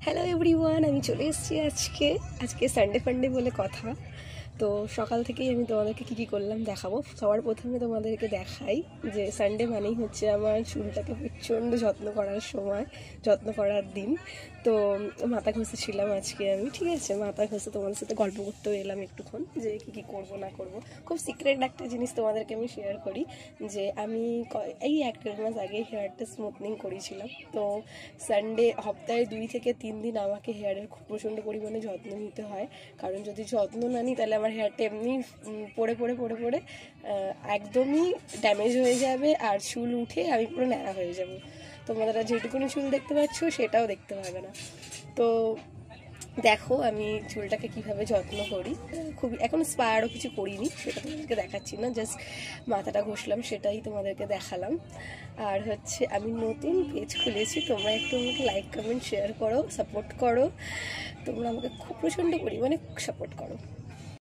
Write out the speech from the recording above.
Hello everyone, আমি চলে এসেছি আজকে সানডে ফান্ডে বলে কথা। তো সকাল থেকেই আমি তোমাদেরকে কী করলাম দেখাবো। সবার প্রথমে তোমাদেরকে দেখাই যে সানডে মানেই হচ্ছে আমার চুলটাকে প্রচণ্ড যত্ন করার দিন। তো মাথা ঘষেছিলাম আজকে আমি, ঠিক আছে, মাথা ঘষে তোমাদের সাথে গল্প করতেও এলাম একটুক্ষণ যে কী করবো না করবো। খুব সিক্রেট একটা জিনিস তোমাদেরকে আমি শেয়ার করি যে আমি এই 1-1.5 মাস আগে হেয়ারটা স্মুথনিং করেছিলাম। তো সানডে সপ্তাহে 2 থেকে 3 দিন আমাকে হেয়ারের খুব প্রচণ্ড পরিমাণে যত্ন নিতে হয়, কারণ যদি যত্ন না নিই তাহলে আমার হেয়ারটা এমনি পড়ে একদমই ড্যামেজ হয়ে যাবে, আর চুল উঠে আমি পুরো ন্যাড়া হয়ে যাব। তোমরা যেটুকুনি চুল দেখতে পাচ্ছ সেটাও দেখতে পাবে না। তো দেখো আমি চুলটাকে কিভাবে যত্ন করি। খুবই এখন স্পা আরও কিছু করিনি, সেটা তোমাদেরকে দেখাচ্ছি না, জাস্ট মাথাটা ঘষলাম সেটাই তোমাদেরকে দেখালাম। আর হচ্ছে আমি নতুন পেজ খুলেছি, তোমরা একটু আমাকে লাইক কমেন্ট শেয়ার করো, সাপোর্ট করো। তোমরা আমাকে খুব প্রচণ্ড পরিমাণে সাপোর্ট করো।